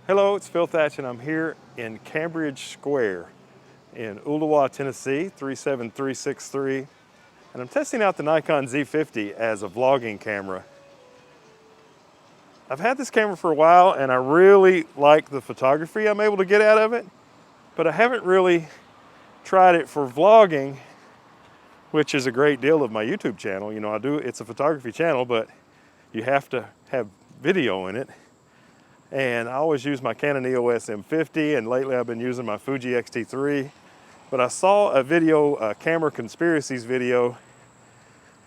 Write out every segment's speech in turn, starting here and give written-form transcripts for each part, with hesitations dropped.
Hello, it's Phil Thatch and I'm here in Cambridge Square in Ooltewah, Tennessee, 37363. And I'm testing out the Nikon Z50 as a vlogging camera. I've had this camera for a while and I really like the photography I'm able to get out of it, but I haven't really tried it for vlogging, which is a great deal of my YouTube channel. You know, it's a photography channel, but you have to have video in it. And I always use my Canon EOS M50, and lately I've been using my Fuji X-T3. But I saw a video, a Camera Conspiracies video,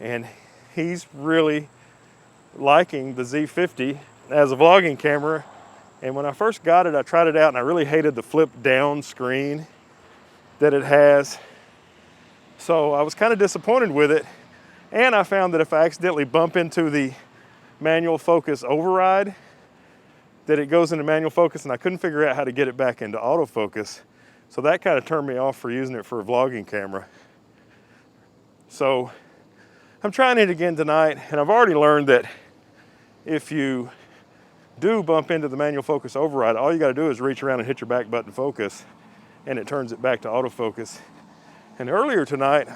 and he's really liking the Z50 as a vlogging camera. And when I first got it, I tried it out and I really hated the flip down screen that it has. So I was kind of disappointed with it. And I found that if I accidentally bump into the manual focus override, that it goes into manual focus, and I couldn't figure out how to get it back into autofocus. So that kind of turned me off for using it for a vlogging camera. So I'm trying it again tonight, and I've already learned that if you do bump into the manual focus override, all you gotta do is reach around and hit your back button focus, and it turns it back to autofocus. And earlier tonight,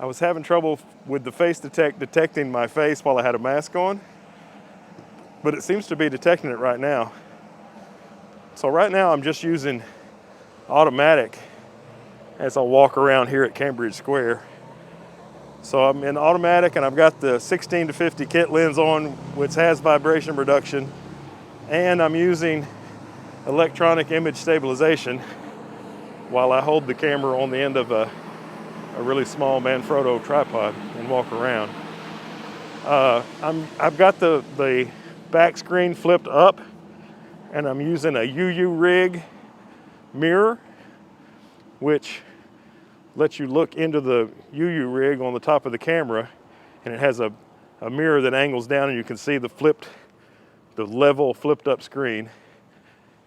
I was having trouble with the face detecting my face while I had a mask on, but it seems to be detecting it right now. So right now I'm just using automatic as I walk around here at Cambridge Square. So I'm in automatic and I've got the 16-50 kit lens on, which has vibration reduction, and I'm using electronic image stabilization while I hold the camera on the end of a really small Manfrotto tripod and walk around. I've got the back screen flipped up, and I'm using a UU rig mirror, which lets you look into the UU rig on the top of the camera, and it has a mirror that angles down and you can see the level flipped up screen.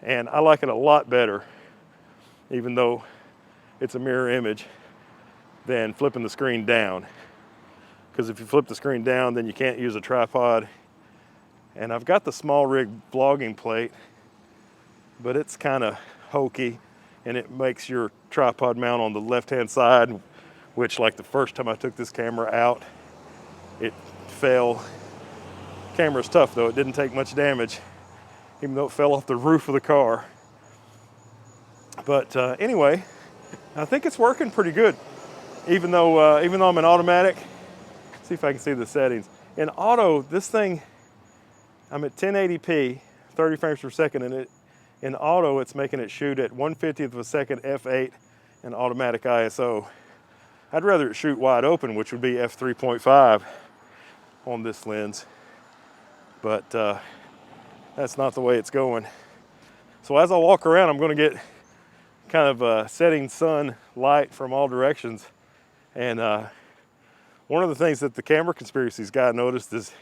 And I like it a lot better, even though it's a mirror image, than flipping the screen down. Because if you flip the screen down, then you can't use a tripod. And I've got the small rig vlogging plate, but it's kind of hokey, and it makes your tripod mount on the left-hand side, which, like the first time I took this camera out, it fell. Camera's tough though, it didn't take much damage, even though it fell off the roof of the car. But anyway, I think it's working pretty good, even though I'm in automatic. Let's see if I can see the settings. In auto, this thing, I'm at 1080p, 30 frames per second, and in auto, it's making it shoot at 1/50th of a second f8 and automatic ISO. I'd rather it shoot wide open, which would be f3.5 on this lens, but that's not the way it's going. So as I walk around, I'm gonna get kind of a setting sun light from all directions. And one of the things that the Camera Conspiracies guy noticed is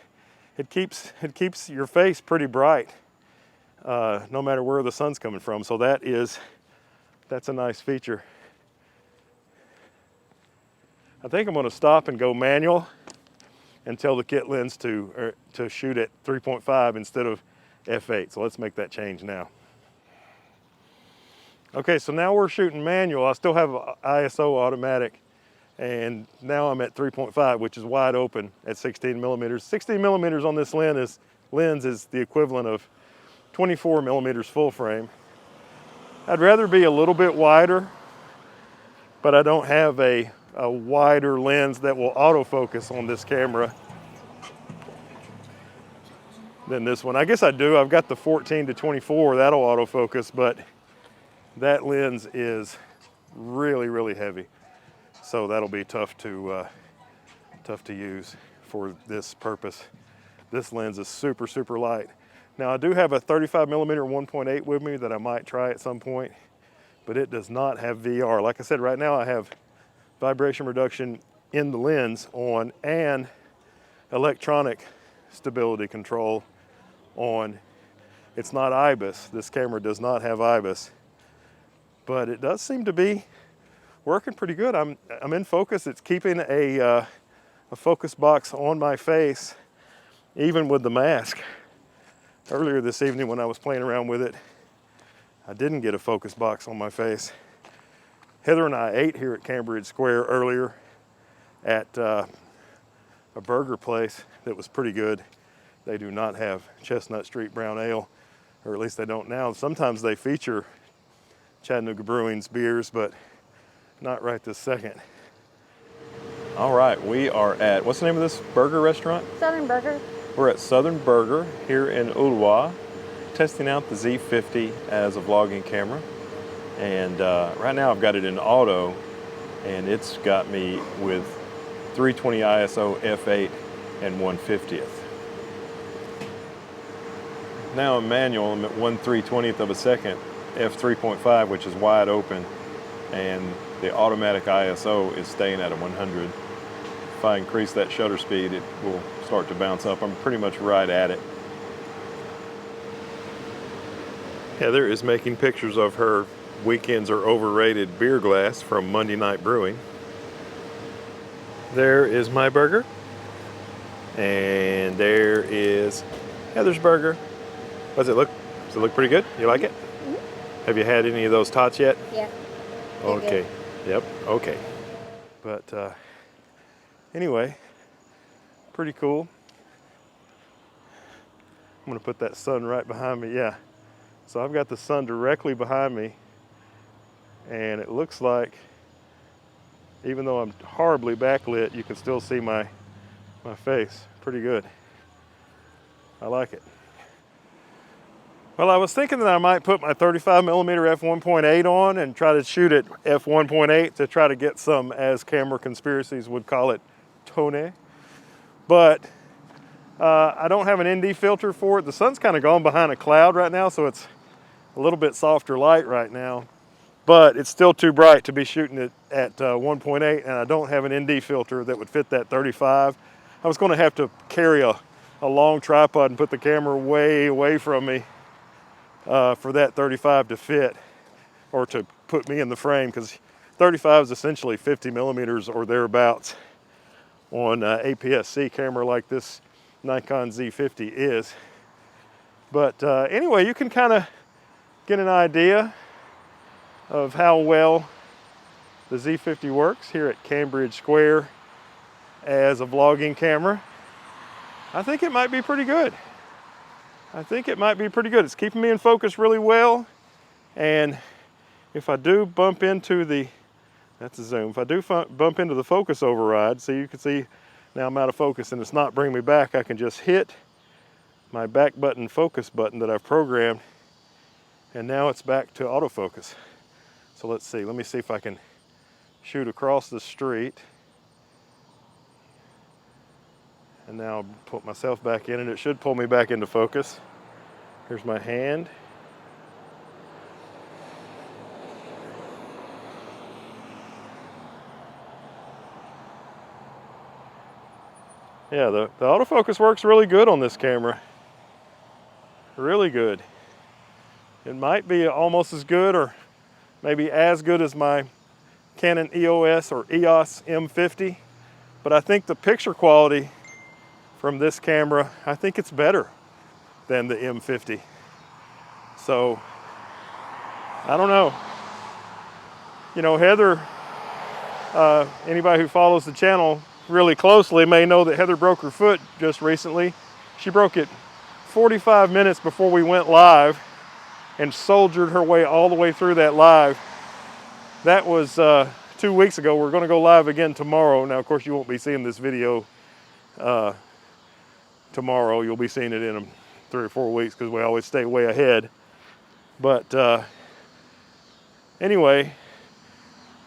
it keeps your face pretty bright, no matter where the sun's coming from. So that's a nice feature. I think I'm going to stop and go manual and tell the kit lens to shoot at 3.5 instead of f8. So let's make that change now. Okay, so now we're shooting manual. I still have ISO automatic, and now I'm at 3.5, which is wide open at 16 millimeters. 16 millimeters on this lens is the equivalent of 24 millimeters full frame. I'd rather be a little bit wider, but I don't have a wider lens that will autofocus on this camera than this one. I guess I do. I've got the 14-24, that'll autofocus, but that lens is really, really heavy. So that'll be tough to use for this purpose. This lens is super, super light. Now I do have a 35 millimeter 1.8 with me that I might try at some point, but it does not have VR. Like I said, right now I have vibration reduction in the lens on and electronic stability control on. It's not IBIS. This camera does not have IBIS, but it does seem to be working pretty good. I'm in focus. It's keeping a focus box on my face, even with the mask. earlier this evening when I was playing around with it, I didn't get a focus box on my face. Heather and I ate here at Cambridge Square earlier at a burger place that was pretty good. They do not have Chestnut Street Brown Ale, or at least they don't now. Sometimes they feature Chattanooga Brewing's beers, but not right this second. All right, we are at, what's the name of this burger restaurant? Southern Burger. We're at Southern Burger here in Ooltewah, testing out the Z50 as a vlogging camera. And right now I've got it in auto, and it's got me with 320 ISO f8 and 1/50th. Now in manual, I'm at 1/320th of a second, f3.5, which is wide open, and the automatic ISO is staying at a 100. If I increase that shutter speed, it will start to bounce up. I'm pretty much right at it. Heather is making pictures of her weekends are overrated beer glass from Monday Night Brewing. There is my burger. And there is Heather's burger. Does it look pretty good? You like it? Mm-hmm. Have you had any of those tots yet? Yeah. Okay. Yep. Okay. But anyway, pretty cool. I'm gonna put that sun right behind me. Yeah. So I've got the sun directly behind me, and it looks like, even though I'm horribly backlit, you can still see my face. Pretty good. I like it. Well, I was thinking that I might put my 35mm f1.8 on and try to shoot at f1.8 to try to get some, as camera conspiracies would call it, tone. But I don't have an ND filter for it. The sun's kind of gone behind a cloud right now, so it's a little bit softer light right now. But it's still too bright to be shooting it at 1.8, and I don't have an ND filter that would fit that 35. I was going to have to carry a long tripod and put the camera way away from me for that 35 to fit, or to put me in the frame, because 35 is essentially 50mm or thereabouts on APS-C camera like this Nikon Z50 is. But anyway, you can kind of get an idea of how well the Z50 works here at Cambridge Square as a vlogging camera. I think it might be pretty good. I think it might be pretty good. It's keeping me in focus really well. And if I do bump into the, that's a zoom, if I do bump into the focus override, so you can see now I'm out of focus and it's not bringing me back, I can just hit my back button focus button that I've programmed, and now it's back to autofocus. So let's see, let me see if I can shoot across the street. And now I'll put myself back in, and it should pull me back into focus. Here's my hand. Yeah, the autofocus works really good on this camera. Really good. It might be almost as good, or maybe as good as my Canon EOS or EOS M50, but I think the picture quality from this camera, I think it's better than the M50. So, I don't know. You know, Heather, anybody who follows the channel really closely may know that Heather broke her foot just recently. She broke it 45 minutes before we went live and soldiered her way all the way through that live. That was 2 weeks ago. We're going to go live again tomorrow. Now, of course, you won't be seeing this video tomorrow. You'll be seeing it in 3 or 4 weeks because we always stay way ahead. But anyway,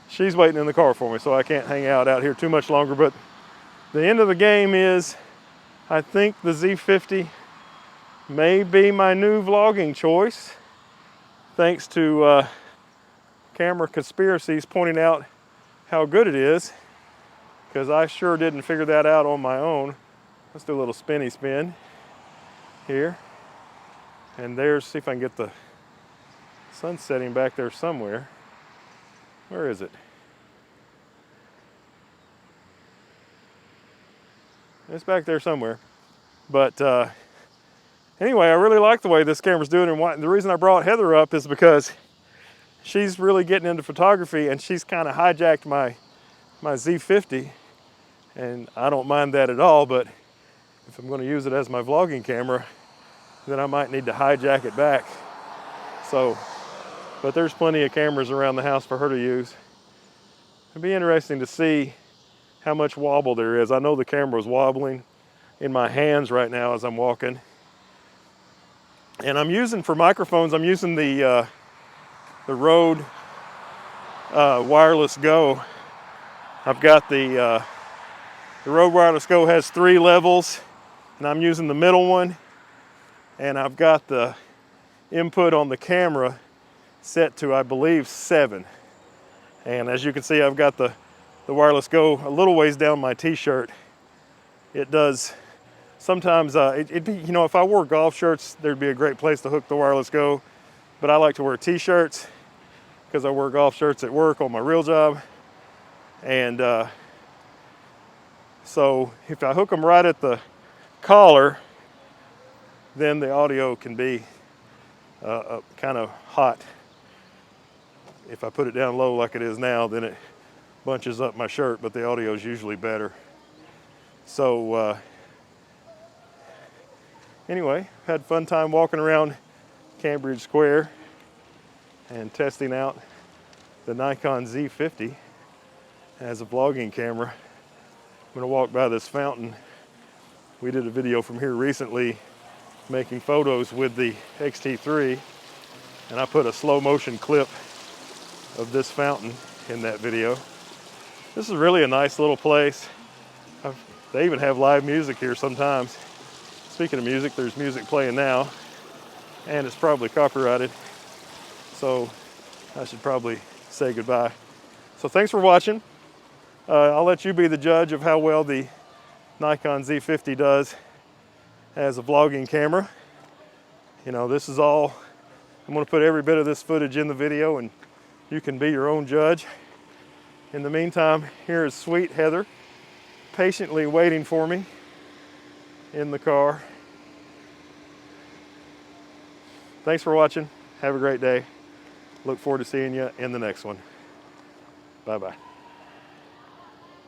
she's waiting in the car for me, so I can't hang out here too much longer. But the end of the game is, I think the Z50 may be my new vlogging choice, thanks to camera conspiracies pointing out how good it is, because I sure didn't figure that out on my own. Let's do a little spinny spin here. And there's, see if I can get the sun setting back there somewhere. Where is it? It's back there somewhere. But Anyway, I really like the way this camera's doing, and the reason I brought Heather up is because she's really getting into photography, and she's kind of hijacked my Z50, and I don't mind that at all, but if I'm going to use it as my vlogging camera, then I might need to hijack it back. So, but there's plenty of cameras around the house for her to use. It'd be interesting to see how much wobble there is. I know the camera's wobbling in my hands right now as I'm walking. And I'm using, for microphones, I'm using the Rode Wireless Go. I've got the Rode Wireless Go has 3 levels, and I'm using the middle one. And I've got the input on the camera set to, I believe, 7. And as you can see, I've got the Wireless Go a little ways down my t-shirt. It does, sometimes, you know, if I wore golf shirts, there'd be a great place to hook the Wireless Go. But I like to wear t-shirts because I wear golf shirts at work on my real job. And so if I hook them right at the collar, then the audio can be kind of hot. If I put it down low like it is now, then it bunches up my shirt, but the audio is usually better. So anyway, had a fun time walking around Cambridge Square and testing out the Nikon Z50 as a vlogging camera. I'm gonna walk by this fountain. We did a video from here recently making photos with the X-T3, and I put a slow motion clip of this fountain in that video. This is really a nice little place. They even have live music here sometimes. Speaking of music, there's music playing now, and it's probably copyrighted, so I should probably say goodbye. So thanks for watching. I'll let you be the judge of how well the Nikon Z50 does as a vlogging camera. You know, this is all, I'm going to put every bit of this footage in the video, and you can be your own judge. In the meantime, here is sweet Heather patiently waiting for me in the car. Thanks for watching. Have a great day. Look forward to seeing you in the next one. Bye-bye.